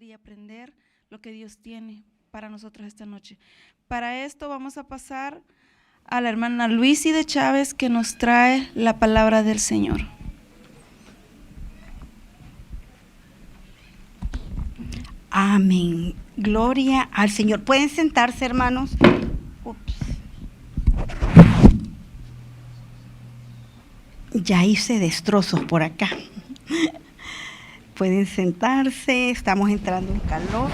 y aprender lo que Dios tiene para nosotros esta noche. Para esto vamos a pasar a la hermana Luisi de Chávez, que nos trae la palabra del Señor. Amén. Gloria al Señor. ¿Pueden sentarse, hermanos? Ya hice destrozos por acá. Pueden sentarse, estamos entrando en calor.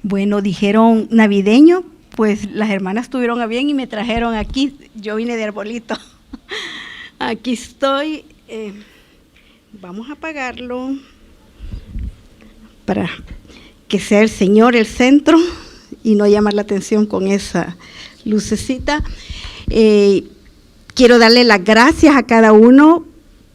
Bueno, dijeron navideño, pues las hermanas tuvieron a bien y me trajeron aquí. Yo vine de arbolito. Aquí estoy. Vamos a apagarlo para que sea el Señor el centro y no llamar la atención con esa lucecita. Quiero darle las gracias a cada uno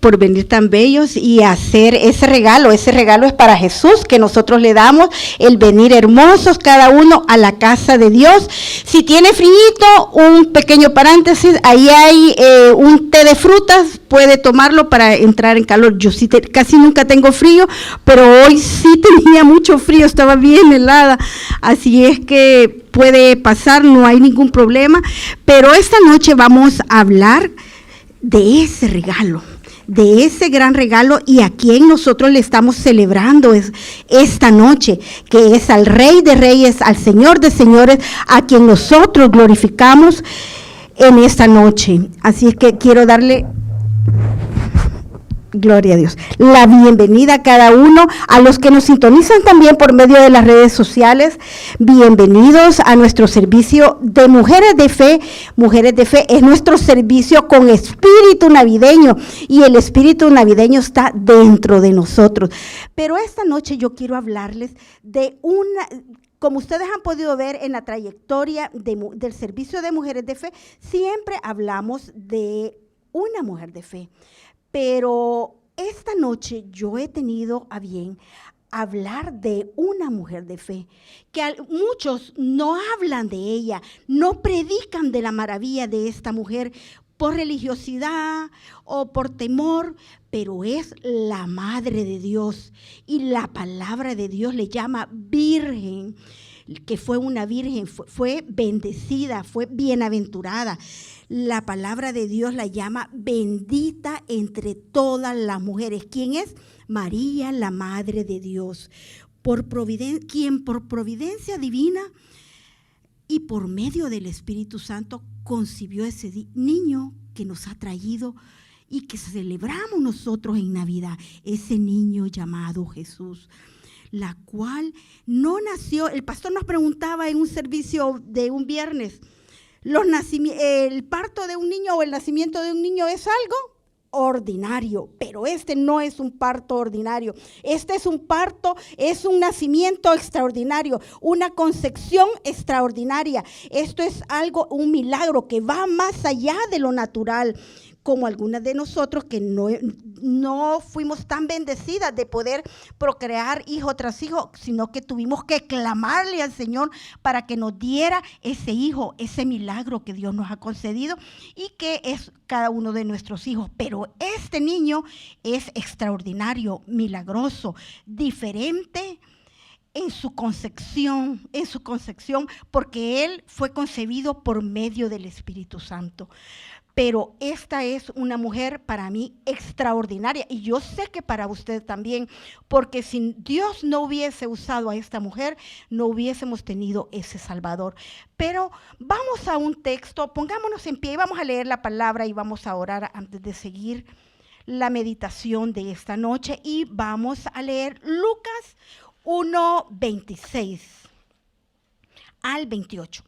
por venir tan bellos y hacer ese regalo. Ese regalo es para Jesús, que nosotros le damos, el venir hermosos cada uno a la casa de Dios. Si tiene frío, un pequeño paréntesis, ahí hay un té de frutas, puede tomarlo para entrar en calor. Yo sí casi nunca tengo frío, pero hoy sí tenía mucho frío, estaba bien helada, así es que puede pasar, no hay ningún problema. Pero esta noche vamos a hablar de ese regalo, de ese gran regalo, y a quien nosotros le estamos celebrando esta noche, que es al Rey de Reyes, al Señor de Señores, a quien nosotros glorificamos en esta noche. Así es que quiero darle, gloria a Dios, la bienvenida a cada uno, a los que nos sintonizan también por medio de las redes sociales. Bienvenidos a nuestro servicio de Mujeres de Fe. Mujeres de Fe es nuestro servicio con espíritu navideño, y el espíritu navideño está dentro de nosotros. Pero esta noche yo quiero hablarles de como ustedes han podido ver en la trayectoria del servicio de Mujeres de Fe, siempre hablamos de una mujer de fe. Pero esta noche yo he tenido a bien hablar de una mujer de fe, que muchos no hablan de ella, no predican de la maravilla de esta mujer por religiosidad o por temor, pero es la Madre de Dios, y la palabra de Dios le llama virgen, que fue una virgen, fue bendecida, fue bienaventurada. La palabra de Dios la llama bendita entre todas las mujeres. ¿Quién es? María, la Madre de Dios, quien por providencia divina y por medio del Espíritu Santo concibió ese niño que nos ha traído y que celebramos nosotros en Navidad, ese niño llamado Jesús, la cual no nació. El pastor nos preguntaba en un servicio de un viernes, el parto de un niño o el nacimiento de un niño es algo ordinario, pero este no es un parto ordinario. Este es un parto, es un nacimiento extraordinario, una concepción extraordinaria. Esto es un milagro que va más allá de lo natural, como algunas de nosotros que no fuimos tan bendecidas de poder procrear hijo tras hijo, sino que tuvimos que clamarle al Señor para que nos diera ese hijo, ese milagro que Dios nos ha concedido y que es cada uno de nuestros hijos. Pero este niño es extraordinario, milagroso, diferente en su concepción, porque él fue concebido por medio del Espíritu Santo. Pero esta es una mujer para mí extraordinaria, y yo sé que para usted también, porque si Dios no hubiese usado a esta mujer, no hubiésemos tenido ese Salvador. Pero vamos a un texto, pongámonos en pie y vamos a leer la palabra y vamos a orar antes de seguir la meditación de esta noche, y vamos a leer Lucas 1:26 al 28.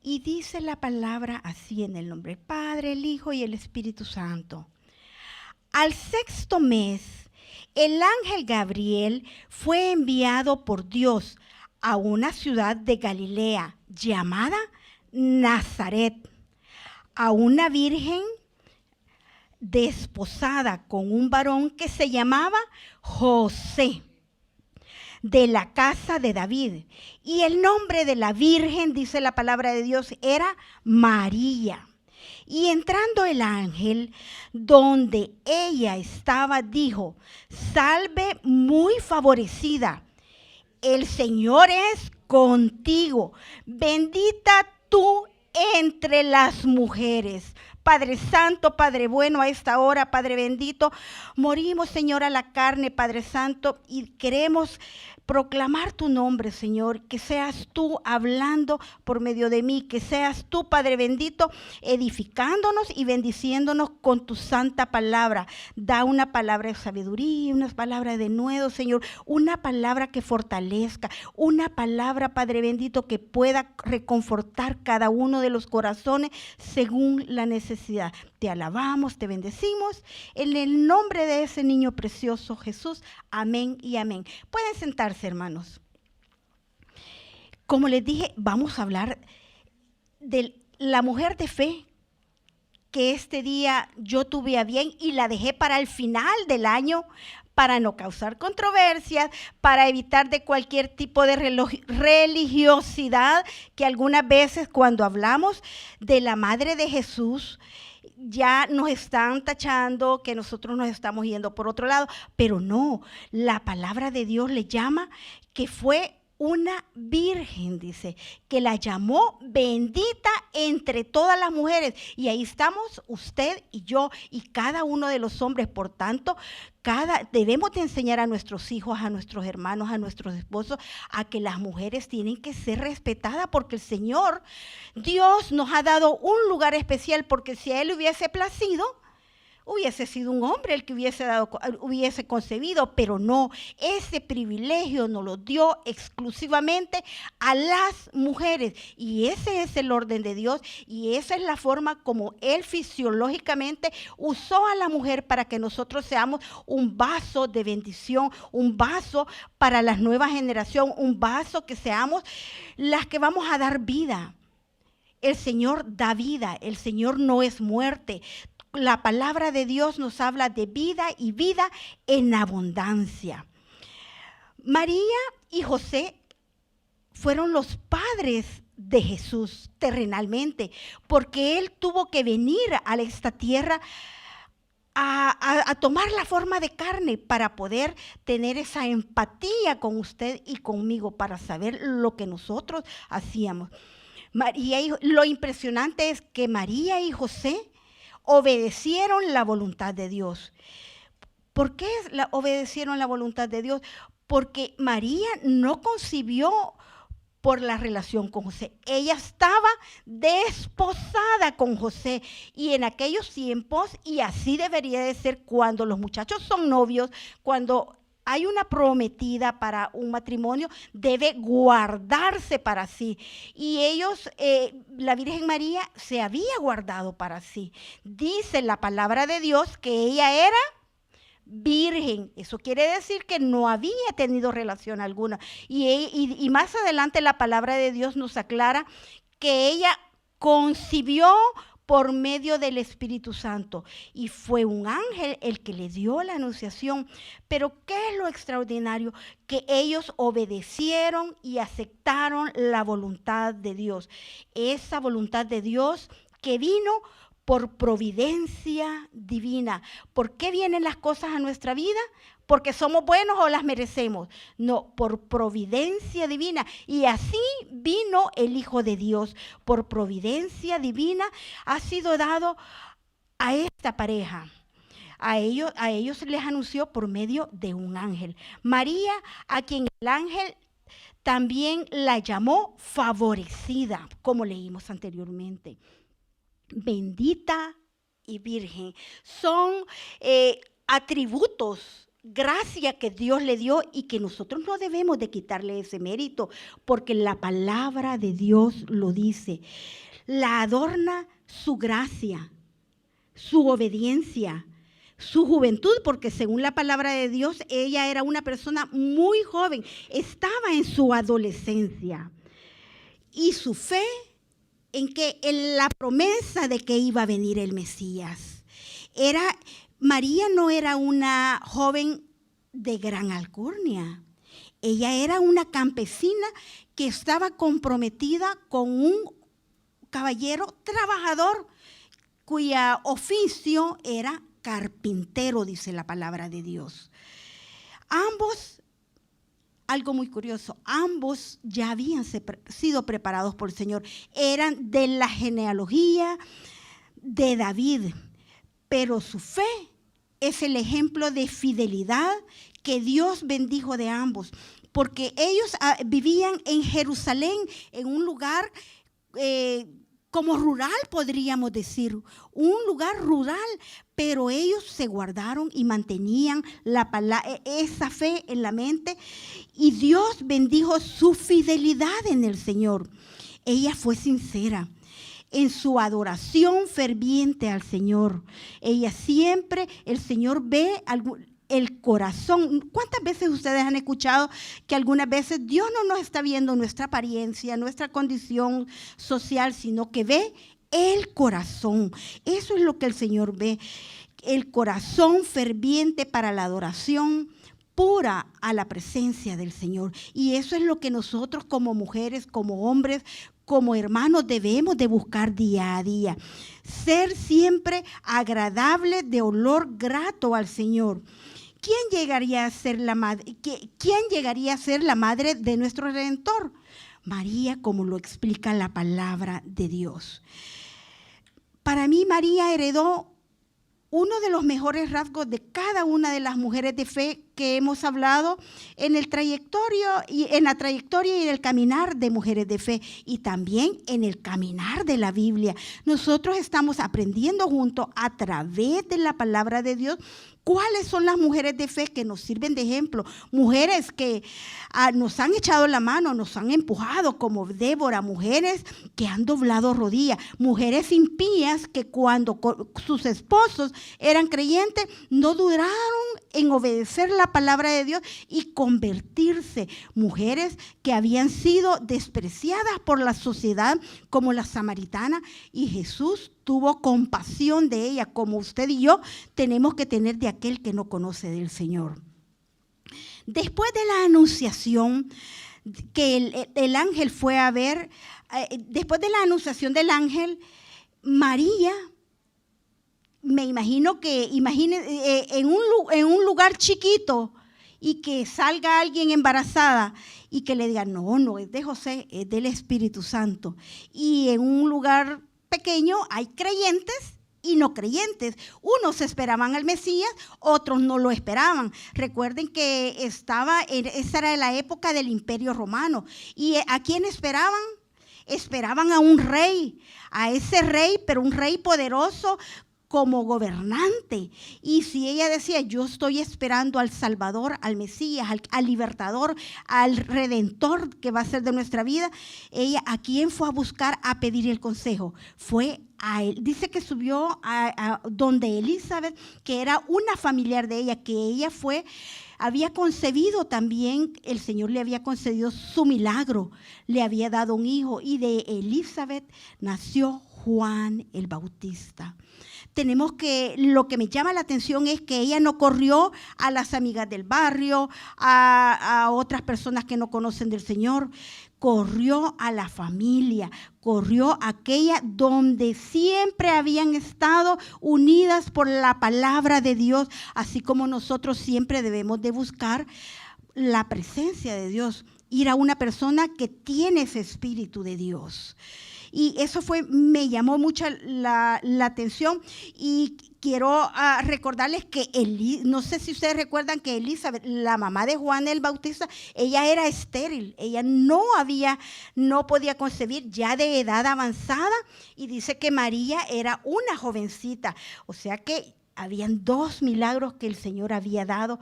Y dice la palabra así, en el nombre del Padre, el Hijo y el Espíritu Santo. Al sexto mes, el ángel Gabriel fue enviado por Dios a una ciudad de Galilea llamada Nazaret, a una virgen desposada con un varón que se llamaba José, de la casa de David. Y el nombre de la Virgen, dice la palabra de Dios, era María. Y entrando el ángel donde ella estaba, dijo: salve muy favorecida, el Señor es contigo, bendita tú entre las mujeres. Padre Santo, Padre bueno, a esta hora, Padre bendito, morimos, Señor, a la carne, Padre Santo, y queremos proclamar tu nombre, Señor, que seas tú hablando por medio de mí, que seas tú, Padre bendito, edificándonos y bendiciéndonos con tu santa palabra. Da una palabra de sabiduría, una palabra de nuevo, Señor, una palabra que fortalezca, una palabra, Padre bendito, que pueda reconfortar cada uno de los corazones según la necesidad. Te alabamos, te bendecimos, en el nombre de ese niño precioso Jesús. Amén y amén. Pueden sentarse, hermanos. Como les dije, vamos a hablar de la mujer de fe que este día yo tuve a bien y la dejé para el final del año para no causar controversias, para evitar de cualquier tipo de religiosidad que algunas veces cuando hablamos de la Madre de Jesús ya nos están tachando que nosotros nos estamos yendo por otro lado, pero no, la palabra de Dios le llama que fue una virgen, dice, que la llamó bendita entre todas las mujeres. Y ahí estamos usted y yo y cada uno de los hombres. Por tanto, debemos de enseñar a nuestros hijos, a nuestros hermanos, a nuestros esposos, a que las mujeres tienen que ser respetadas, porque el Señor, Dios nos ha dado un lugar especial, porque si a Él hubiese placido, hubiese sido un hombre el que hubiese concebido, pero no, ese privilegio nos lo dio exclusivamente a las mujeres, y ese es el orden de Dios, y esa es la forma como Él fisiológicamente usó a la mujer para que nosotros seamos un vaso de bendición, un vaso para la nueva generación, un vaso que seamos las que vamos a dar vida. El Señor da vida, el Señor no es muerte. La palabra de Dios nos habla de vida y vida en abundancia. María y José fueron los padres de Jesús terrenalmente, porque Él tuvo que venir a esta tierra a tomar la forma de carne para poder tener esa empatía con usted y conmigo, para saber lo que nosotros hacíamos. Lo impresionante es que María y José obedecieron la voluntad de Dios. ¿Por qué obedecieron la voluntad de Dios? Porque María no concibió por la relación con José. Ella estaba desposada con José, y en aquellos tiempos, y así debería de ser cuando los muchachos son novios, cuando hay una prometida para un matrimonio, debe guardarse para sí. Y ellos, la Virgen María se había guardado para sí. Dice la palabra de Dios que ella era virgen. Eso quiere decir que no había tenido relación alguna. Y más adelante la palabra de Dios nos aclara que ella concibió por medio del Espíritu Santo, y fue un ángel el que le dio la anunciación. Pero ¿qué es lo extraordinario? Que ellos obedecieron y aceptaron la voluntad de Dios. Esa voluntad de Dios que vino por providencia divina. ¿Por qué vienen las cosas a nuestra vida? ¿Porque somos buenos o las merecemos? No, por providencia divina. Y así vino el Hijo de Dios. Por providencia divina ha sido dado a esta pareja. A ellos les anunció por medio de un ángel. María, a quien el ángel también la llamó favorecida, como leímos anteriormente. Bendita y virgen. Son atributos, gracia que Dios le dio, y que nosotros no debemos de quitarle ese mérito, porque la palabra de Dios lo dice. La adorna su gracia, su obediencia, su juventud, porque según la palabra de Dios, ella era una persona muy joven, estaba en su adolescencia, y su fe en la promesa de que iba a venir el Mesías. María no era una joven de gran alcurnia. Ella era una campesina que estaba comprometida con un caballero trabajador cuya oficio era carpintero, dice la palabra de Dios. Ambos, algo muy curioso, ambos ya habían sido preparados por el Señor. Eran de la genealogía de David, pero su fe es el ejemplo de fidelidad que Dios bendijo de ambos, porque ellos vivían en Jerusalén, en un lugar como rural, podríamos decir, un lugar rural, pero ellos se guardaron y mantenían esa fe en la mente, y Dios bendijo su fidelidad en el Señor. Ella fue sincera en su adoración ferviente al Señor. Ella siempre, el Señor ve el corazón. ¿Cuántas veces ustedes han escuchado que algunas veces Dios no nos está viendo nuestra apariencia, nuestra condición social, sino que ve el corazón? Eso es lo que el Señor ve, el corazón ferviente para la adoración pura a la presencia del Señor. Y eso es lo que nosotros como mujeres, como hombres, como hermanos debemos de buscar día a día. Ser siempre agradable, de olor grato al Señor. ¿Quién llegaría a ser la madre? ¿Quién llegaría a ser la madre de nuestro Redentor? María, como lo explica la palabra de Dios. Para mí, María heredó uno de los mejores rasgos de cada una de las mujeres de fe que hemos hablado en la trayectoria y en el caminar de mujeres de fe, y también en el caminar de la Biblia. Nosotros estamos aprendiendo juntos a través de la palabra de Dios cuáles son las mujeres de fe que nos sirven de ejemplo, mujeres que nos han echado la mano, nos han empujado, como Débora, mujeres que han doblado rodillas, mujeres impías que cuando sus esposos eran creyentes no dudaron en obedecer la palabra de Dios y convertirse, mujeres que habían sido despreciadas por la sociedad como la samaritana, y Jesús tuvo compasión de ella, como usted y yo tenemos que tener de aquel que no conoce del Señor. Después de la anunciación que el ángel fue a ver, después de la anunciación del ángel, María, me imagino que en un lugar chiquito y que salga alguien embarazada y que le diga, no es de José, es del Espíritu Santo. Y en un lugar pequeño hay creyentes y no creyentes. Unos esperaban al Mesías, otros no lo esperaban. Recuerden que esa era la época del Imperio Romano. ¿Y a quién esperaban? Esperaban a un rey, a ese rey, pero un rey poderoso como gobernante. Y si ella decía, yo estoy esperando al Salvador, al Mesías, al Libertador, al Redentor que va a ser de nuestra vida, ella, ¿a quién fue a buscar a pedir el consejo? Fue a él. Dice que subió a donde Elizabeth, que era una familiar de ella, que ella había concebido también, el Señor le había concedido su milagro, le había dado un hijo, y de Elizabeth nació Juan el Bautista. Lo que me llama la atención es que ella no corrió a las amigas del barrio, a otras personas que no conocen del Señor, corrió a la familia, corrió a aquella donde siempre habían estado unidas por la palabra de Dios, así como nosotros siempre debemos de buscar la presencia de Dios, ir a una persona que tiene ese espíritu de Dios. Y eso me llamó mucho la atención, y quiero recordarles que no sé si ustedes recuerdan que Elizabeth, la mamá de Juan el Bautista, ella era estéril, ella no podía concebir, ya de edad avanzada, y dice que María era una jovencita, o sea que habían 2 milagros que el Señor había dado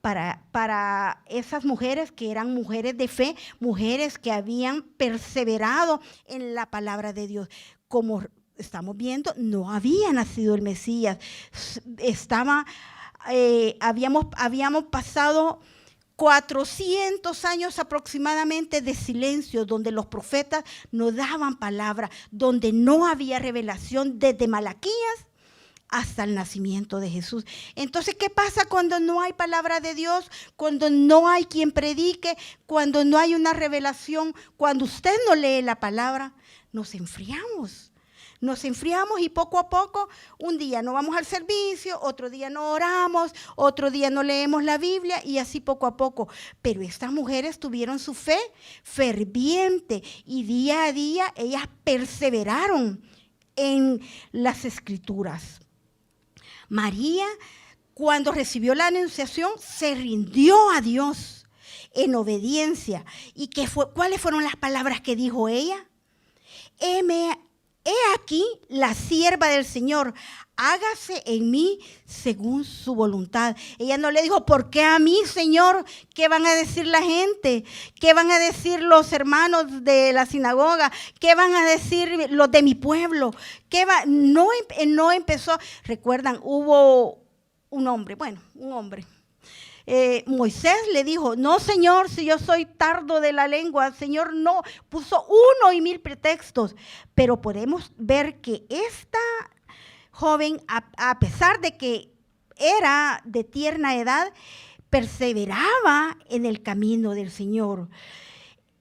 para esas mujeres que eran mujeres de fe, mujeres que habían perseverado en la palabra de Dios. Como estamos viendo, no había nacido el Mesías. Habíamos pasado 400 años aproximadamente de silencio, donde los profetas no daban palabra, donde no había revelación desde Malaquías hasta el nacimiento de Jesús. Entonces, ¿qué pasa cuando no hay palabra de Dios? Cuando no hay quien predique, cuando no hay una revelación, cuando usted no lee la palabra, nos enfriamos. Nos enfriamos y poco a poco, un día no vamos al servicio, otro día no oramos, otro día no leemos la Biblia y así poco a poco. Pero estas mujeres tuvieron su fe ferviente y día a día ellas perseveraron en las Escrituras. María, cuando recibió la anunciación, se rindió a Dios en obediencia. ¿Y cuáles fueron las palabras que dijo ella? He aquí la sierva del Señor, hágase en mí según su voluntad. Ella no le dijo, ¿por qué a mí, Señor? ¿Qué van a decir la gente? ¿Qué van a decir los hermanos de la sinagoga? ¿Qué van a decir los de mi pueblo? No empezó. Recuerdan, hubo un hombre. Moisés le dijo, no, Señor, si yo soy tardo de la lengua, Señor, no, puso 1,000 pretextos, pero podemos ver que esta joven, a pesar de que era de tierna edad, perseveraba en el camino del Señor,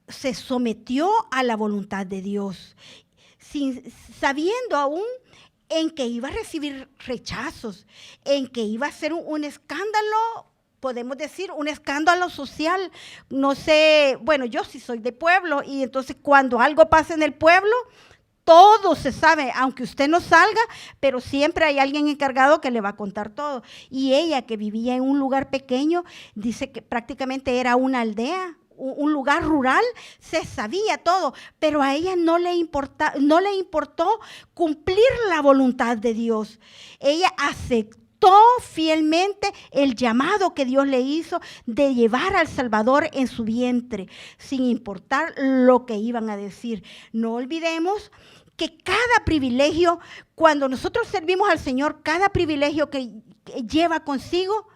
se sometió a la voluntad de Dios, sabiendo aún en que iba a recibir rechazos, en que iba a ser un escándalo. Podemos decir un escándalo social, no sé, bueno, yo sí soy de pueblo y entonces cuando algo pasa en el pueblo, todo se sabe, aunque usted no salga, pero siempre hay alguien encargado que le va a contar todo. Y ella, que vivía en un lugar pequeño, dice que prácticamente era una aldea, un lugar rural, se sabía todo, pero a ella no le importó cumplir la voluntad de Dios. Ella aceptó fielmente el llamado que Dios le hizo de llevar al Salvador en su vientre, sin importar lo que iban a decir. No olvidemos que cada privilegio, cuando nosotros servimos al Señor, cada privilegio que lleva consigo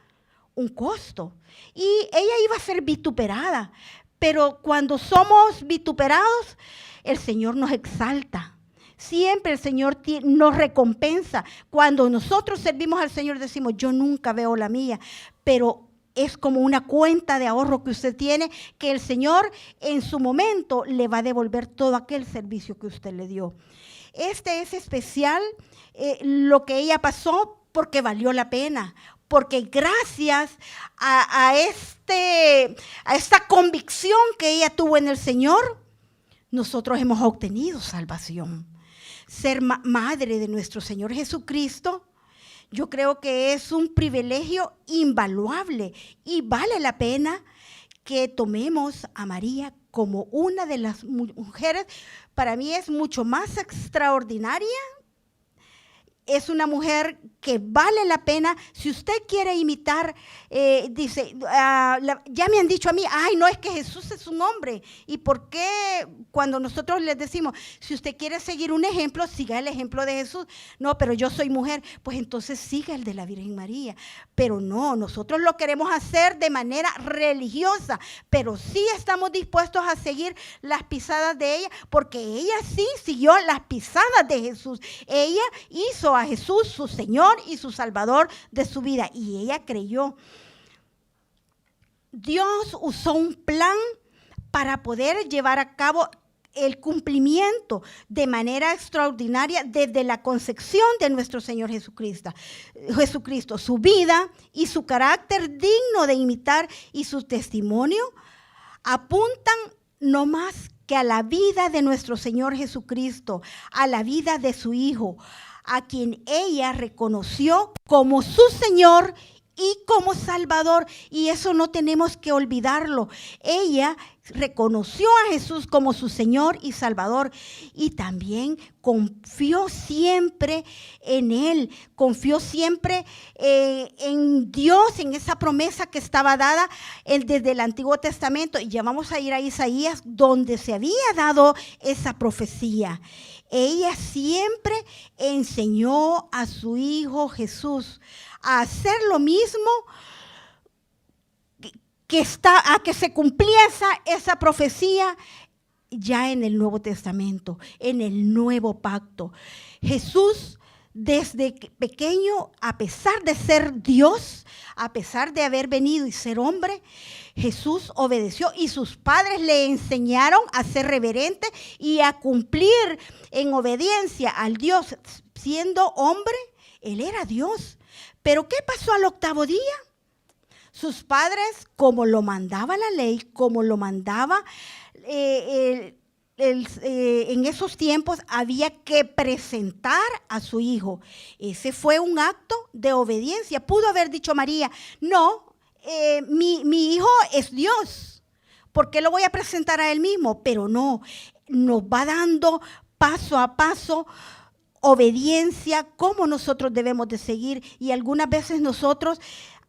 un costo. Y ella iba a ser vituperada, pero cuando somos vituperados, el Señor nos exalta. Siempre el Señor nos recompensa. Cuando nosotros servimos al Señor decimos, yo nunca veo la mía, pero es como una cuenta de ahorro que usted tiene, que el Señor en su momento le va a devolver todo aquel servicio que usted le dio. Este es especial lo que ella pasó porque valió la pena, porque gracias a esta convicción que ella tuvo en el Señor, nosotros hemos obtenido salvación. Ser madre de nuestro Señor Jesucristo, yo creo que es un privilegio invaluable y vale la pena que tomemos a María como una de las mujeres. Para mí es mucho más extraordinaria. Es una mujer que vale la pena. Si usted quiere imitar, dice, ya me han dicho a mí, ay, no, es que Jesús es un hombre. ¿Y por qué cuando nosotros les decimos, si usted quiere seguir un ejemplo, siga el ejemplo de Jesús? No, pero yo soy mujer. Pues entonces siga el de la Virgen María. Pero no, nosotros lo queremos hacer de manera religiosa, pero sí estamos dispuestos a seguir las pisadas de ella, porque ella sí siguió las pisadas de Jesús. Ella hizo a Jesús su Señor y su Salvador de su vida, y ella creyó. Dios usó un plan para poder llevar a cabo el cumplimiento de manera extraordinaria desde la concepción de nuestro Señor Jesucristo. Su vida y su carácter digno de imitar y su testimonio apuntan no más que a la vida de nuestro Señor Jesucristo, a la vida de su Hijo, a quien ella reconoció como su Señor y como Salvador, y eso no tenemos que olvidarlo. Ella reconoció a Jesús como su Señor y Salvador, y también confió siempre en Él, confió siempre en Dios, en esa promesa que estaba dada desde el Antiguo Testamento. Y ya vamos a ir a Isaías, donde se había dado esa profecía. Ella siempre enseñó a su Hijo Jesús a hacer lo mismo, a que se cumpliese esa profecía ya en el Nuevo Testamento, en el nuevo pacto. Jesús desde pequeño, a pesar de ser Dios, a pesar de haber venido y ser hombre, Jesús obedeció y sus padres le enseñaron a ser reverente y a cumplir en obediencia al Dios. Siendo hombre, él era Dios. Pero ¿qué pasó al octavo día? Sus padres, como lo mandaba la ley, como lo mandaba en esos tiempos, había que presentar a su hijo. Ese fue un acto de obediencia. Pudo haber dicho María, no, mi hijo es Dios, ¿por qué lo voy a presentar a él mismo? Pero no, nos va dando paso a paso obediencia, cómo nosotros debemos de seguir, y algunas veces nosotros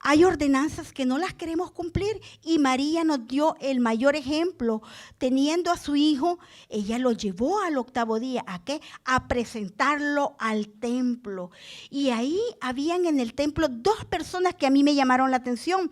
hay ordenanzas que no las queremos cumplir, y María nos dio el mayor ejemplo. Teniendo a su hijo, ella lo llevó al octavo día. ¿A qué? A presentarlo al templo. Y ahí habían en el templo 2 personas que a mí me llamaron la atención,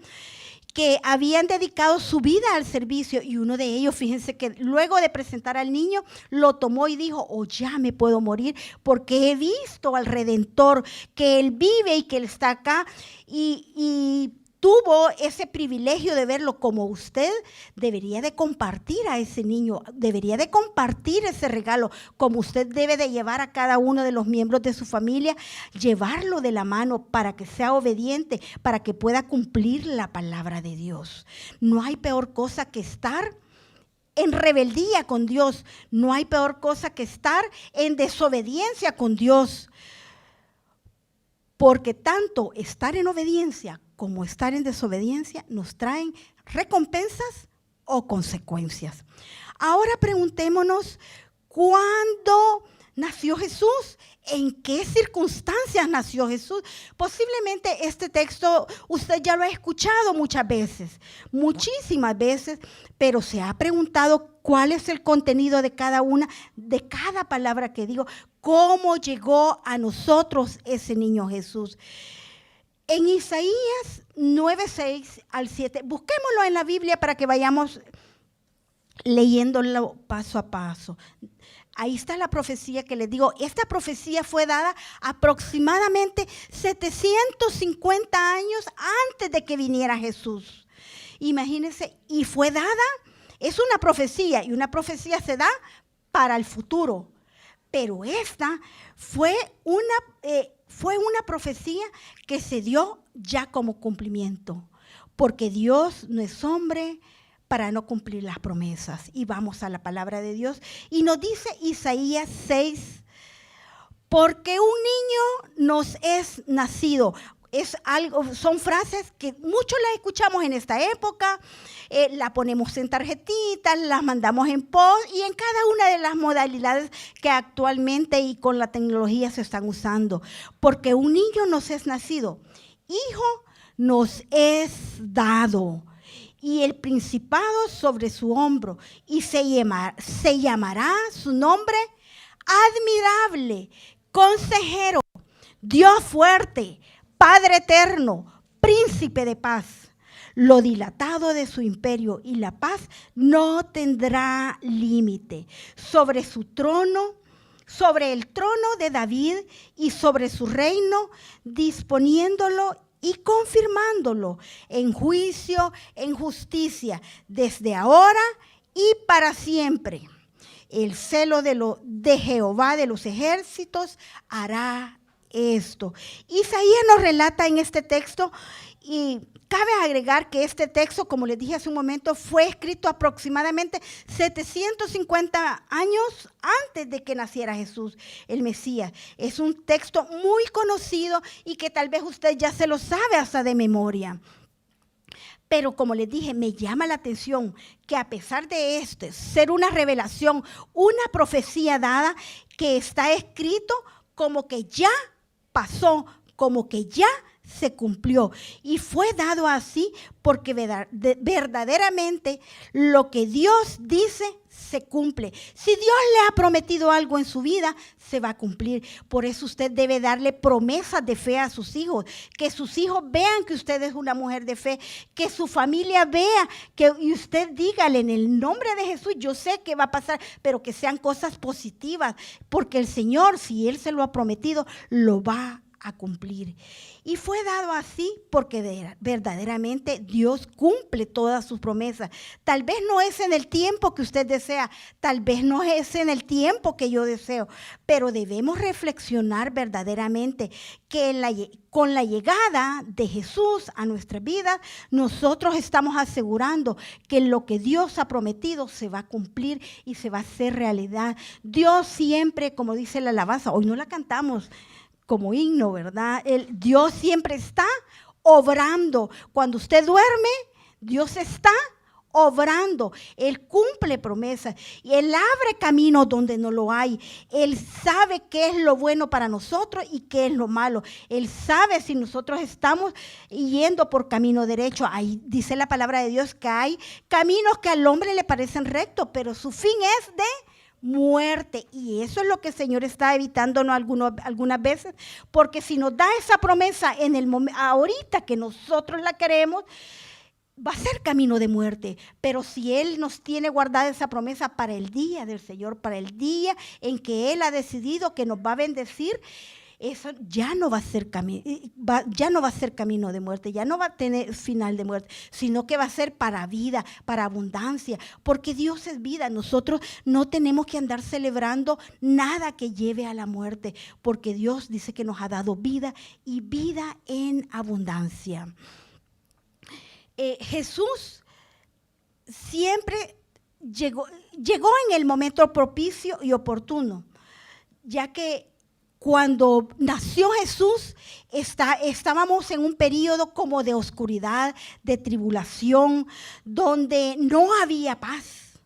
que habían dedicado su vida al servicio, y uno de ellos, fíjense que luego de presentar al niño, lo tomó y dijo, oh, ya me puedo morir, porque he visto al Redentor, que Él vive y que Él está acá, y tuvo ese privilegio de verlo. Como usted debería de compartir a ese niño, debería de compartir ese regalo, como usted debe de llevar a cada uno de los miembros de su familia, llevarlo de la mano para que sea obediente, para que pueda cumplir la palabra de Dios. No hay peor cosa que estar en rebeldía con Dios, no hay peor cosa que estar en desobediencia con Dios, porque tanto estar en obediencia como estar en desobediencia nos traen recompensas o consecuencias. Ahora preguntémonos, ¿cuándo nació Jesús? ¿En qué circunstancias nació Jesús? Posiblemente este texto usted ya lo ha escuchado muchas veces, muchísimas veces, pero se ha preguntado cuál es el contenido de cada una, de cada palabra que digo, cómo llegó a nosotros ese niño Jesús. En Isaías 9:6 al 7, busquémoslo en la Biblia para que vayamos leyéndolo paso a paso. Ahí está la profecía que les digo. Esta profecía fue dada aproximadamente 750 años antes de que viniera Jesús. Imagínense, y fue dada, es una profecía, y una profecía se da para el futuro. Pero esta fue una profecía que se dio ya como cumplimiento, porque Dios no es hombre para no cumplir las promesas. Y vamos a la palabra de Dios, y nos dice Isaías 6, porque un niño nos es nacido. Son frases que muchos las escuchamos en esta época, la ponemos en tarjetitas, las mandamos en post y en cada una de las modalidades que actualmente y con la tecnología se están usando. Porque un niño nos es nacido, hijo nos es dado, y el principado sobre su hombro, y se llamará su nombre admirable, consejero, Dios fuerte, Padre eterno, príncipe de paz. Lo dilatado de su imperio y la paz no tendrá límite. Sobre su trono, sobre el trono de David y sobre su reino, disponiéndolo y confirmándolo en juicio, en justicia, desde ahora y para siempre. El celo de Jehová de los ejércitos hará esto. Isaías nos relata en este texto, y cabe agregar que este texto, como les dije hace un momento, fue escrito aproximadamente 750 años antes de que naciera Jesús, el Mesías. Es un texto muy conocido y que tal vez usted ya se lo sabe hasta de memoria. Pero como les dije, me llama la atención que a pesar de ser una revelación, una profecía dada, que está escrito como que ya pasó, como que ya se cumplió. Y fue dado así porque verdaderamente lo que Dios dice se cumple. Si Dios le ha prometido algo en su vida, se va a cumplir. Por eso usted debe darle promesas de fe a sus hijos. Que sus hijos vean que usted es una mujer de fe. Que su familia vea y usted dígale en el nombre de Jesús, yo sé que va a pasar, pero que sean cosas positivas. Porque el Señor, si Él se lo ha prometido, lo va a cumplir. Y fue dado así porque verdaderamente Dios cumple todas sus promesas. Tal vez no es en el tiempo que usted desea, tal vez no es en el tiempo que yo deseo, pero debemos reflexionar verdaderamente que con la llegada de Jesús a nuestras vidas, nosotros estamos asegurando que lo que Dios ha prometido se va a cumplir y se va a hacer realidad. Dios siempre, como dice la alabanza, hoy no la cantamos como himno, ¿verdad? Dios siempre está obrando. Cuando usted duerme, Dios está obrando. Él cumple promesas y Él abre caminos donde no lo hay. Él sabe qué es lo bueno para nosotros y qué es lo malo. Él sabe si nosotros estamos yendo por camino derecho. Ahí dice la palabra de Dios que hay caminos que al hombre le parecen rectos, pero su fin es de muerte, y eso es lo que el Señor está evitándonos algunas veces, porque si nos da esa promesa en el momento, ahorita que nosotros la queremos, va a ser camino de muerte. Pero si Él nos tiene guardada esa promesa para el día del Señor, para el día en que Él ha decidido que nos va a bendecir, eso ya no va a ser camino de muerte, ya no va a tener final de muerte, sino que va a ser para vida, para abundancia, porque Dios es vida. Nosotros no tenemos que andar celebrando nada que lleve a la muerte, porque Dios dice que nos ha dado vida y vida en abundancia. Jesús siempre llegó en el momento propicio y oportuno, ya que cuando nació Jesús, estábamos en un periodo como de oscuridad, de tribulación, donde no había paz.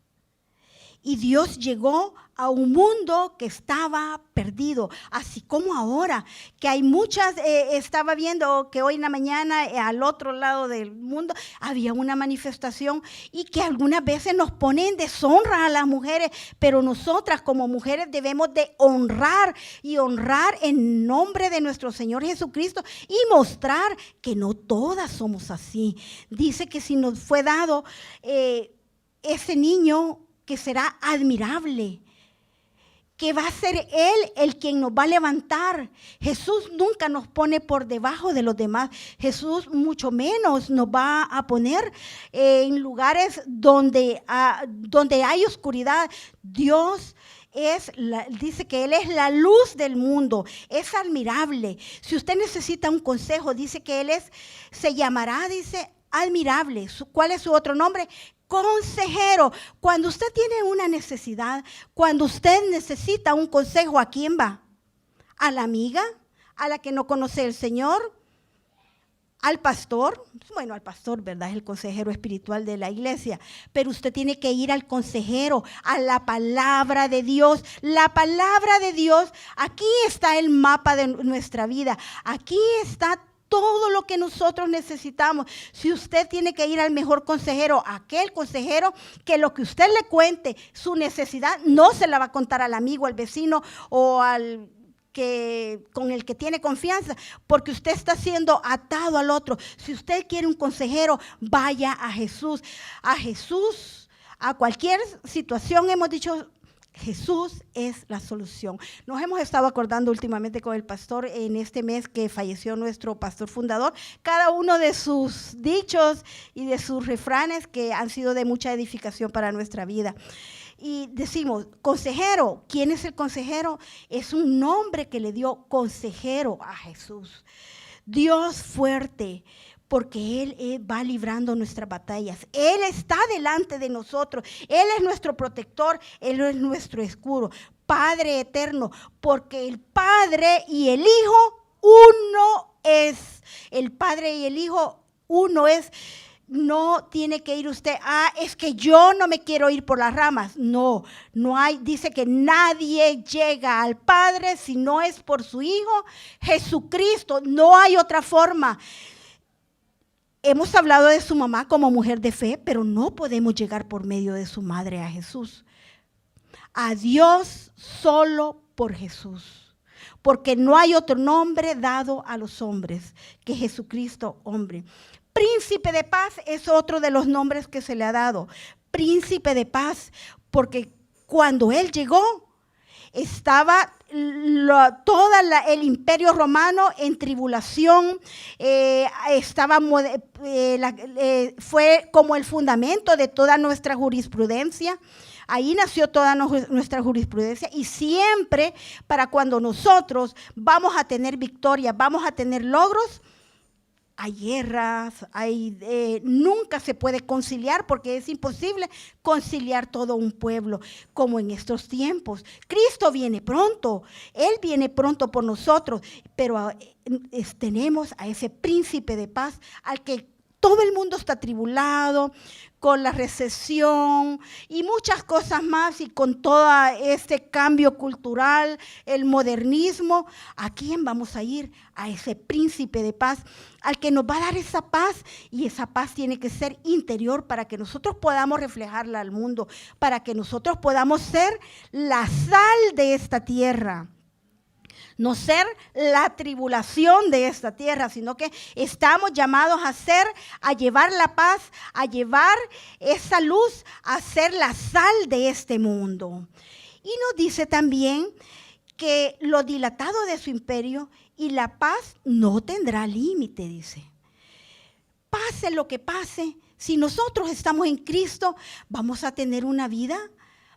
Y Dios llegó a un mundo que estaba perdido, así como ahora, que hay muchas, estaba viendo que hoy en la mañana al otro lado del mundo había una manifestación y que algunas veces nos pone en deshonra a las mujeres, pero nosotras como mujeres debemos de honrar y honrar en nombre de nuestro Señor Jesucristo y mostrar que no todas somos así. Dice que si nos fue dado ese niño que será admirable, que va a ser Él el quien nos va a levantar. Jesús nunca nos pone por debajo de los demás. Jesús mucho menos nos va a poner en lugares donde hay oscuridad. Dios dice que Él es la luz del mundo, es admirable. Si usted necesita un consejo, dice que se llamará, dice, admirable. ¿Cuál es su otro nombre? Consejero. Cuando usted tiene una necesidad, cuando usted necesita un consejo, ¿a quién va? ¿A la amiga? ¿A la que no conoce el Señor? ¿Al pastor? Bueno, al pastor, ¿verdad? Es el consejero espiritual de la iglesia. Pero usted tiene que ir al consejero, a la palabra de Dios. La palabra de Dios, aquí está el mapa de nuestra vida. Aquí está todo lo que nosotros necesitamos. Si usted tiene que ir al mejor consejero, aquel consejero que lo que usted le cuente, su necesidad, no se la va a contar al amigo, al vecino o al con el que tiene confianza, porque usted está siendo atado al otro. Si usted quiere un consejero, vaya a Jesús. A Jesús, a cualquier situación hemos dicho, Jesús es la solución. Nos hemos estado acordando últimamente con el pastor en este mes que falleció nuestro pastor fundador, cada uno de sus dichos y de sus refranes que han sido de mucha edificación para nuestra vida. Y decimos, consejero, ¿quién es el consejero? Es un nombre que le dio consejero a Jesús. Dios fuerte, porque Él va librando nuestras batallas. Él está delante de nosotros. Él es nuestro protector. Él es nuestro escudo. Padre eterno, porque el Padre y el Hijo uno es. El Padre y el Hijo uno es. No tiene que ir usted, es que yo no me quiero ir por las ramas. No, no hay, dice que nadie llega al Padre si no es por su Hijo Jesucristo. No hay otra forma. Hemos hablado de su mamá como mujer de fe, pero no podemos llegar por medio de su madre a Jesús. A Dios solo por Jesús. Porque no hay otro nombre dado a los hombres que Jesucristo, hombre. Príncipe de paz es otro de los nombres que se le ha dado. Príncipe de paz, porque cuando él llegó, estaba todo el imperio romano en tribulación, fue como el fundamento de toda nuestra jurisprudencia. Ahí nació toda nuestra jurisprudencia y siempre para cuando nosotros vamos a tener victoria, vamos a tener logros, hay guerras, nunca se puede conciliar porque es imposible conciliar todo un pueblo como en estos tiempos. Cristo viene pronto, Él viene pronto por nosotros, pero tenemos a ese príncipe de paz al que todo el mundo está atribulado con la recesión y muchas cosas más y con todo este cambio cultural, el modernismo. ¿A quién vamos a ir? A ese príncipe de paz, al que nos va a dar esa paz, y esa paz tiene que ser interior para que nosotros podamos reflejarla al mundo, para que nosotros podamos ser la sal de esta tierra. No ser la tribulación de esta tierra, sino que estamos llamados a llevar la paz, a llevar esa luz, a ser la sal de este mundo. Y nos dice también que lo dilatado de su imperio y la paz no tendrá límite, dice. Pase lo que pase, si nosotros estamos en Cristo, vamos a tener una vida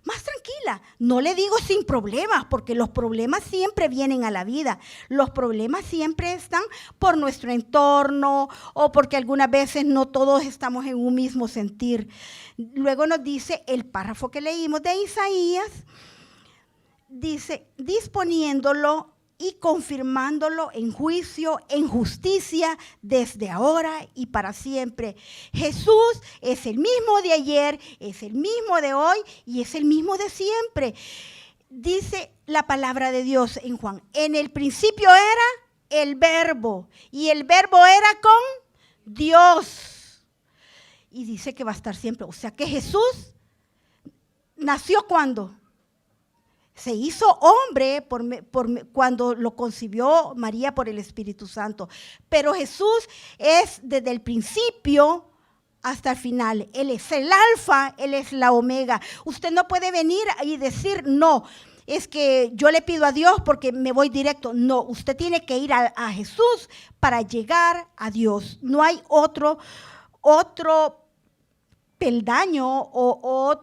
más tranquila. No le digo sin problemas, porque los problemas siempre vienen a la vida. Los problemas siempre están por nuestro entorno o porque algunas veces no todos estamos en un mismo sentir. Luego nos dice el párrafo que leímos de Isaías, dice, disponiéndolo y confirmándolo en juicio, en justicia, desde ahora y para siempre. Jesús es el mismo de ayer, es el mismo de hoy y es el mismo de siempre. Dice la palabra de Dios en Juan, en el principio era el verbo y el verbo era con Dios. Y dice que va a estar siempre. O sea que Jesús nació ¿cuándo? Se hizo hombre cuando lo concibió María por el Espíritu Santo. Pero Jesús es desde el principio hasta el final. Él es el alfa, Él es la omega. Usted no puede venir y decir, no, es que yo le pido a Dios porque me voy directo. No, usted tiene que ir a Jesús para llegar a Dios. No hay otro peldaño o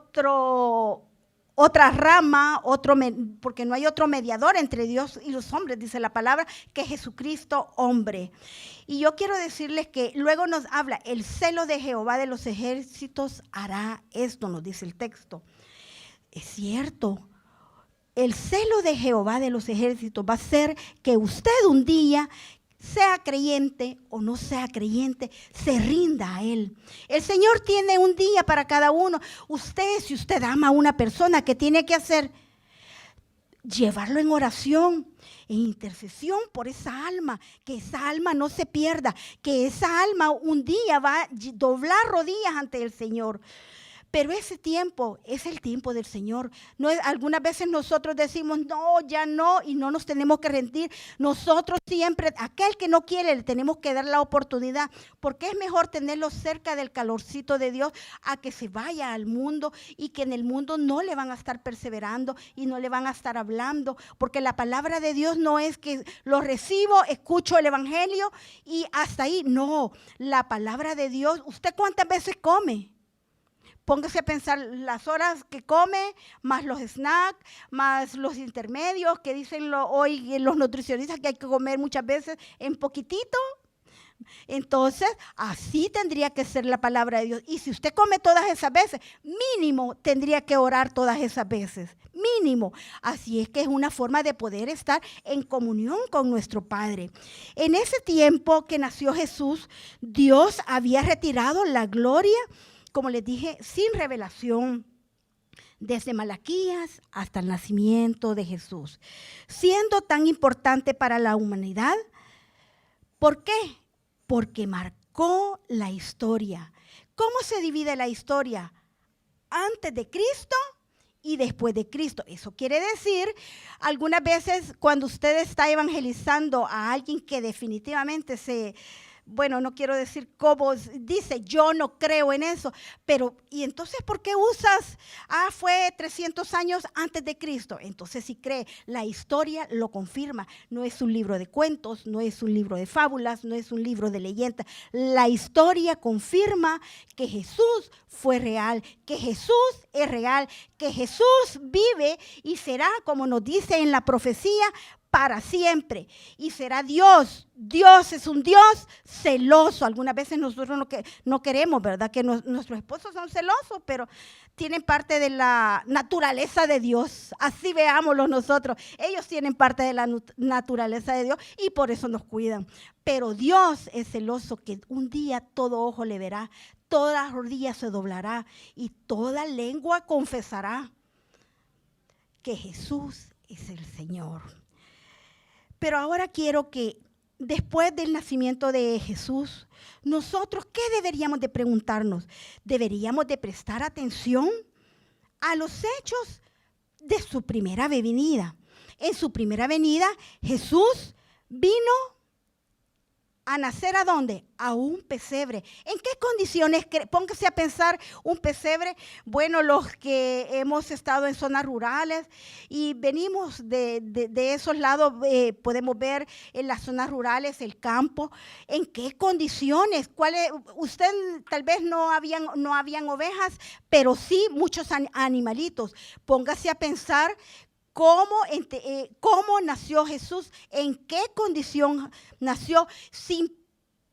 otra rama, porque no hay otro mediador entre Dios y los hombres, dice la palabra, que Jesucristo hombre. Y yo quiero decirles que luego nos habla, el celo de Jehová de los ejércitos hará esto, nos dice el texto. Es cierto, el celo de Jehová de los ejércitos va a ser que usted un día, sea creyente o no sea creyente, se rinda a Él. El Señor tiene un día para cada uno. Si usted ama a una persona, ¿qué tiene que hacer? Llevarlo en oración, en intercesión por esa alma, que esa alma no se pierda, que esa alma un día va a doblar rodillas ante el Señor. Pero ese tiempo es el tiempo del Señor. Algunas veces nosotros decimos, no, ya no, y no nos tenemos que rendir. Nosotros siempre, aquel que no quiere, le tenemos que dar la oportunidad, porque es mejor tenerlo cerca del calorcito de Dios a que se vaya al mundo y que en el mundo no le van a estar perseverando y no le van a estar hablando, porque la palabra de Dios no es que lo recibo, escucho el evangelio y hasta ahí. No, la palabra de Dios, ¿usted cuántas veces come? Póngase a pensar las horas que come, más los snacks, más los intermedios que dicen hoy los nutricionistas que hay que comer muchas veces en poquitito, Entonces, así tendría que ser la palabra de Dios. Y si usted come todas esas veces, mínimo tendría que orar todas esas veces. Mínimo. Así es que es una forma de poder estar en comunión con nuestro Padre. En ese tiempo que nació Jesús, Dios había retirado la gloria, como les dije, sin revelación, desde Malaquías hasta el nacimiento de Jesús, siendo tan importante para la humanidad. ¿Por qué? Porque marcó la historia. ¿Cómo se divide la historia? Antes de Cristo y después de Cristo. Eso quiere decir, algunas veces cuando usted está evangelizando a alguien que definitivamente no quiero decir cómo dice, yo no creo en eso, pero ¿y entonces por qué usas? Fue 300 años antes de Cristo. Entonces sí cree, la historia lo confirma. No es un libro de cuentos, no es un libro de fábulas, no es un libro de leyendas. La historia confirma que Jesús fue real, que Jesús es real, que Jesús vive y será, como nos dice en la profecía, para siempre, y será Dios. Dios es un Dios celoso. Algunas veces nosotros no queremos, ¿verdad? Que nuestros esposos son celosos, pero tienen parte de la naturaleza de Dios. Así veámoslo nosotros. Ellos tienen parte de la naturaleza de Dios y por eso nos cuidan. Pero Dios es celoso, que un día todo ojo le verá, toda rodilla se doblará y toda lengua confesará que Jesús es el Señor. Pero ahora quiero que después del nacimiento de Jesús, nosotros, ¿qué deberíamos de preguntarnos? Deberíamos de prestar atención a los hechos de su primera venida. En su primera venida, Jesús vino a nacer ¿a dónde? A un pesebre. ¿En qué condiciones? Póngase a pensar un pesebre. Bueno, los que hemos estado en zonas rurales y venimos de esos lados, podemos ver en las zonas rurales el campo. ¿En qué condiciones? Usted tal vez no habían ovejas, pero sí muchos animalitos. Póngase a pensar ¿cómo nació Jesús? ¿En qué condición nació? Sin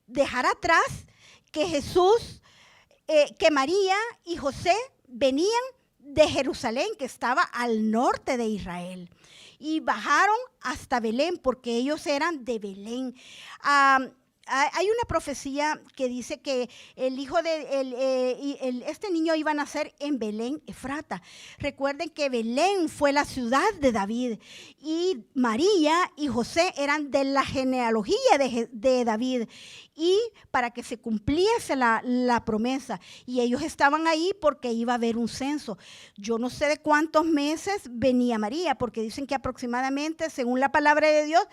dejar atrás que Jesús, que María y José venían de Jerusalén, que estaba al norte de Israel, y bajaron hasta Belén, porque ellos eran de Belén. Hay una profecía que dice que el hijo este niño iba a nacer en Belén, Efrata. Recuerden que Belén fue la ciudad de David y María y José eran de la genealogía de David, y para que se cumpliese la promesa. Y ellos estaban ahí porque iba a haber un censo. Yo no sé de cuántos meses venía María, porque dicen que aproximadamente, según la palabra de Dios,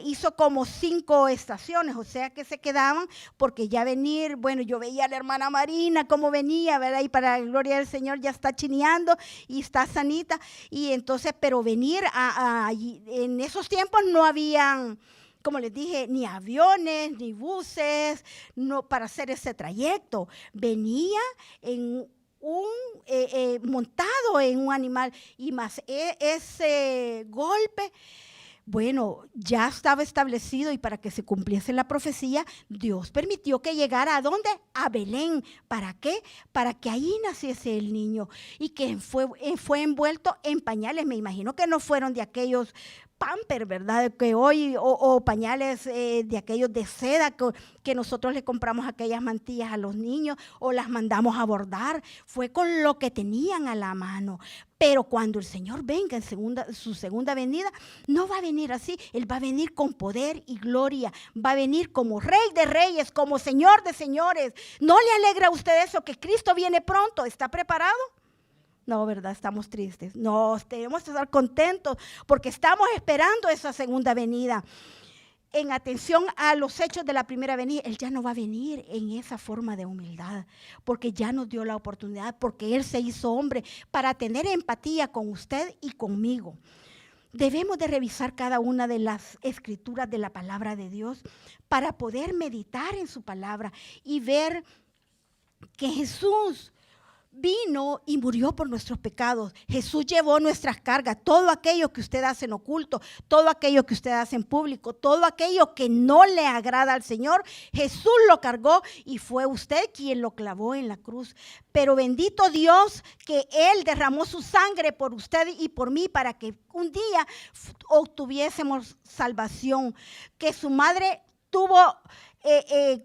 hizo como 5 estaciones, o sea que se quedaban, porque ya venir, bueno, yo veía a la hermana Marina cómo venía, ¿verdad? Y para la gloria del Señor ya está chineando y está sanita. Y entonces, pero venir en esos tiempos no habían, como les dije, ni aviones, ni buses, no, para hacer ese trayecto. Venía en montado en un animal, y más ese golpe. Bueno, ya estaba establecido, y para que se cumpliese la profecía, Dios permitió que llegara ¿a dónde? A Belén. ¿Para qué? Para que ahí naciese el niño, y que fue envuelto en pañales. Me imagino que no fueron de aquellos Pampers, ¿verdad? Que hoy, o pañales de aquellos de seda que nosotros le compramos aquellas mantillas a los niños o las mandamos a bordar. Fue con lo que tenían a la mano. Pero cuando el Señor venga en su segunda venida, no va a venir así. Él va a venir con poder y gloria. Va a venir como Rey de Reyes, como Señor de Señores. ¿No le alegra a usted eso, que Cristo viene pronto? ¿Está preparado? No, ¿verdad? Estamos tristes. No, debemos estar contentos porque estamos esperando esa segunda venida. En atención a los hechos de la primera venida, Él ya no va a venir en esa forma de humildad, porque ya nos dio la oportunidad, porque Él se hizo hombre para tener empatía con usted y conmigo. Debemos de revisar cada una de las escrituras de la palabra de Dios para poder meditar en su palabra y ver que Jesús vino y murió por nuestros pecados. Jesús llevó nuestras cargas, todo aquello que usted hace en oculto, todo aquello que usted hace en público, todo aquello que no le agrada al Señor, Jesús lo cargó y fue usted quien lo clavó en la cruz. Pero bendito Dios que Él derramó su sangre por usted y por mí para que un día obtuviésemos salvación, que su madre tuvo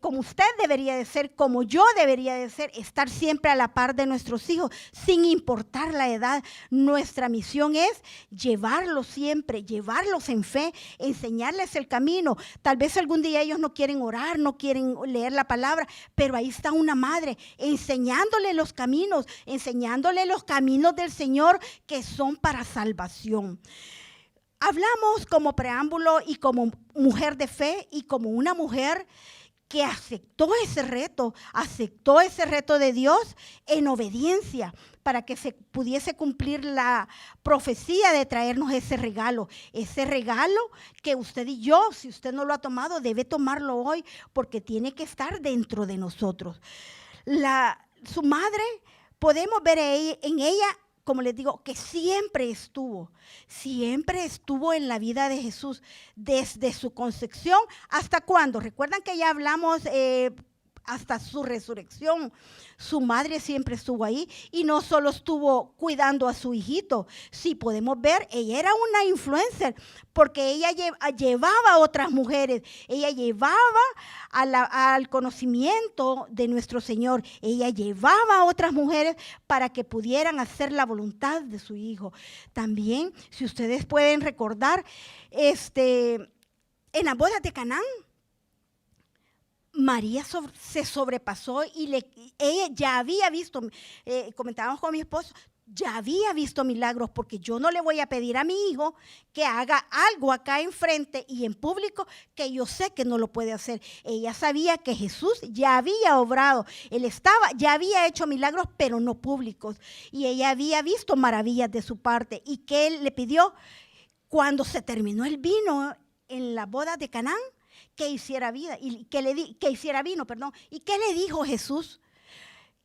como usted debería de ser, como yo debería de ser, estar siempre a la par de nuestros hijos, sin importar la edad. Nuestra misión es llevarlos siempre, llevarlos en fe, enseñarles el camino. Tal vez algún día ellos no quieren orar, no quieren leer la palabra, pero ahí está una madre enseñándole los caminos del Señor que son para salvación. Hablamos como preámbulo y como mujer de fe y como una mujer que aceptó ese reto de Dios en obediencia para que se pudiese cumplir la profecía de traernos ese regalo que usted y yo, si usted no lo ha tomado, debe tomarlo hoy porque tiene que estar dentro de nosotros. Su madre, podemos ver en ella, como les digo, que siempre estuvo en la vida de Jesús, desde su concepción hasta cuándo. Recuerdan que ya hablamos hasta su resurrección. Su madre siempre estuvo ahí y no solo estuvo cuidando a su hijito. Sí, podemos ver, ella era una influencer porque ella llevaba a otras mujeres, ella llevaba al conocimiento de nuestro Señor, ella llevaba a otras mujeres para que pudieran hacer la voluntad de su hijo. También, si ustedes pueden recordar, en las bodas de Canaán, María se sobrepasó y ella ya había visto, comentábamos con mi esposo, ya había visto milagros, porque yo no le voy a pedir a mi hijo que haga algo acá enfrente y en público que yo sé que no lo puede hacer. Ella sabía que Jesús ya había obrado, ya había hecho milagros, pero no públicos, y ella había visto maravillas de su parte. ¿Y qué él le pidió? Cuando se terminó el vino en la boda de Canaán, que hiciera vino, ¿y qué le dijo Jesús?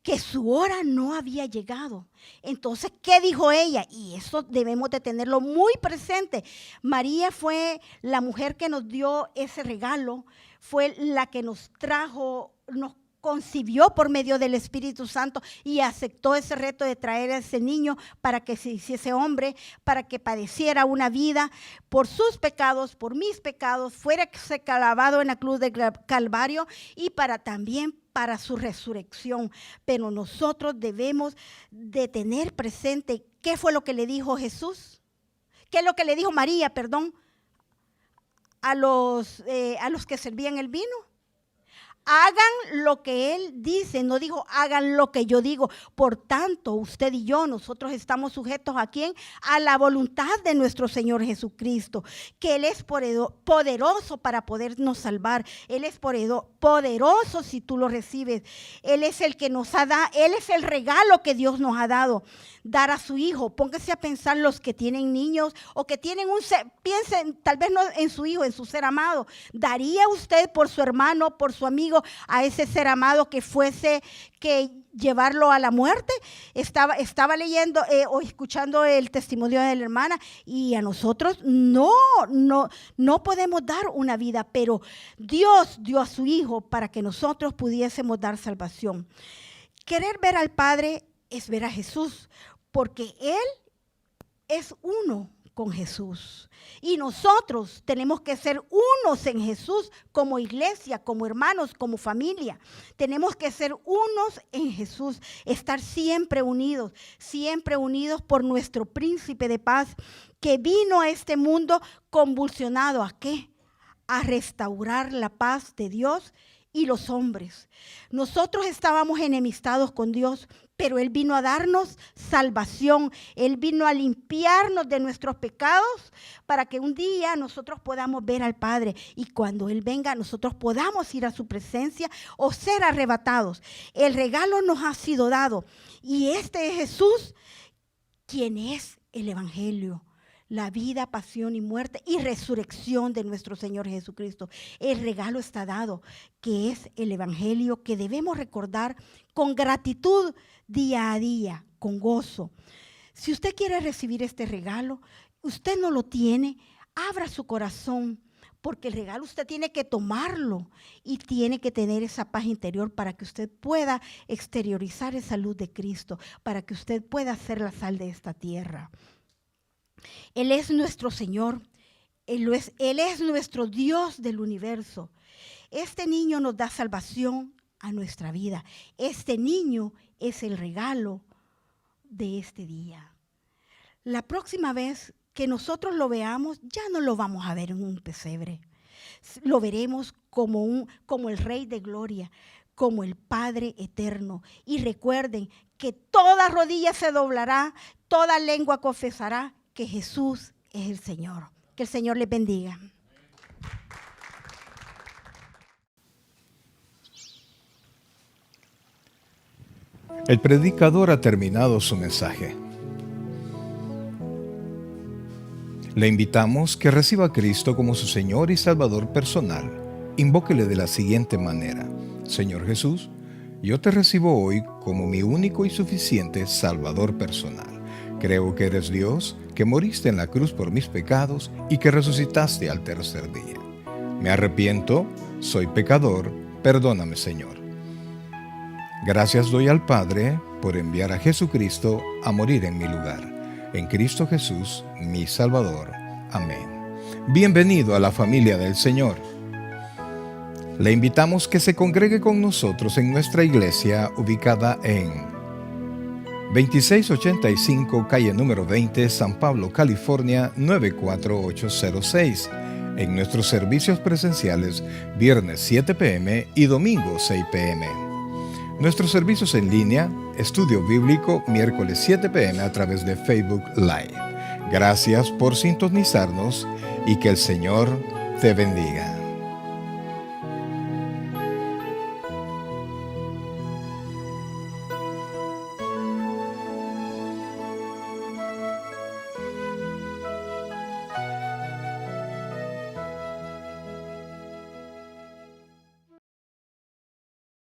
Que su hora no había llegado. Entonces, ¿qué dijo ella? Y eso debemos de tenerlo muy presente. María fue la mujer que nos dio ese regalo, fue la que nos trajo, nos concibió por medio del Espíritu Santo y aceptó ese reto de traer a ese niño para que se hiciese hombre, para que padeciera una vida por sus pecados, por mis pecados, fuera clavado en la cruz del Calvario y también para su resurrección. Pero nosotros debemos de tener presente qué fue lo que le dijo Jesús, qué es lo que le dijo María, a los que servían el vino. Hagan lo que Él dice, no dijo hagan lo que yo digo. Por tanto, usted y yo, nosotros estamos sujetos ¿a quién? A la voluntad de nuestro Señor Jesucristo, que Él es poderoso para podernos salvar. Él es poderoso si tú lo recibes. Él es el que nos ha dado, Él es el regalo que Dios nos ha dado, dar a su hijo. Póngase a pensar los que tienen niños o que tienen piensen tal vez no en su hijo, en su ser amado. ¿Daría usted por su hermano, por su amigo, a ese ser amado que fuese que llevarlo a la muerte? Estaba leyendo o escuchando el testimonio de la hermana, y a nosotros no podemos dar una vida, pero Dios dio a su hijo para que nosotros pudiésemos dar salvación. Querer ver al Padre es ver a Jesús, porque Él es uno con Jesús. Y nosotros tenemos que ser unos en Jesús como iglesia, como hermanos, como familia. Tenemos que ser unos en Jesús, estar siempre unidos por nuestro príncipe de paz que vino a este mundo convulsionado. ¿A qué? A restaurar la paz de Dios y los hombres. Nosotros estábamos enemistados con Dios, pero Él vino a darnos salvación. Él vino a limpiarnos de nuestros pecados para que un día nosotros podamos ver al Padre, y cuando Él venga nosotros podamos ir a su presencia o ser arrebatados. El regalo nos ha sido dado, y este es Jesús, quien es el Evangelio, la vida, pasión y muerte y resurrección de nuestro Señor Jesucristo. El regalo está dado, que es el Evangelio, que debemos recordar con gratitud día a día, con gozo. Si usted quiere recibir este regalo, usted no lo tiene, abra su corazón, porque el regalo usted tiene que tomarlo y tiene que tener esa paz interior para que usted pueda exteriorizar esa luz de Cristo, para que usted pueda ser la sal de esta tierra. Él es nuestro Señor, Él es nuestro Dios del universo. Este niño nos da salvación a nuestra vida. Este niño es el regalo de este día. La próxima vez que nosotros lo veamos, ya no lo vamos a ver en un pesebre. Lo veremos como el Rey de Gloria, como el Padre eterno. Y recuerden que toda rodilla se doblará, toda lengua confesará que Jesús es el Señor. Que el Señor les bendiga. El predicador ha terminado su mensaje. Le invitamos que reciba a Cristo como su Señor y Salvador personal. Invóquele de la siguiente manera: Señor Jesús, yo te recibo hoy como mi único y suficiente Salvador personal. Creo que eres Dios, que moriste en la cruz por mis pecados y que resucitaste al tercer día. Me arrepiento, soy pecador, perdóname, Señor. Gracias doy al Padre por enviar a Jesucristo a morir en mi lugar. En Cristo Jesús, mi Salvador. Amén. Bienvenido a la familia del Señor. Le invitamos que se congregue con nosotros en nuestra iglesia ubicada en 2685 calle número 20, San Pablo, California, 94806. En nuestros servicios presenciales, viernes 7 p.m. y domingo 6 p.m. Nuestros servicios en línea, estudio bíblico, miércoles 7 p.m. a través de Facebook Live. Gracias por sintonizarnos y que el Señor te bendiga.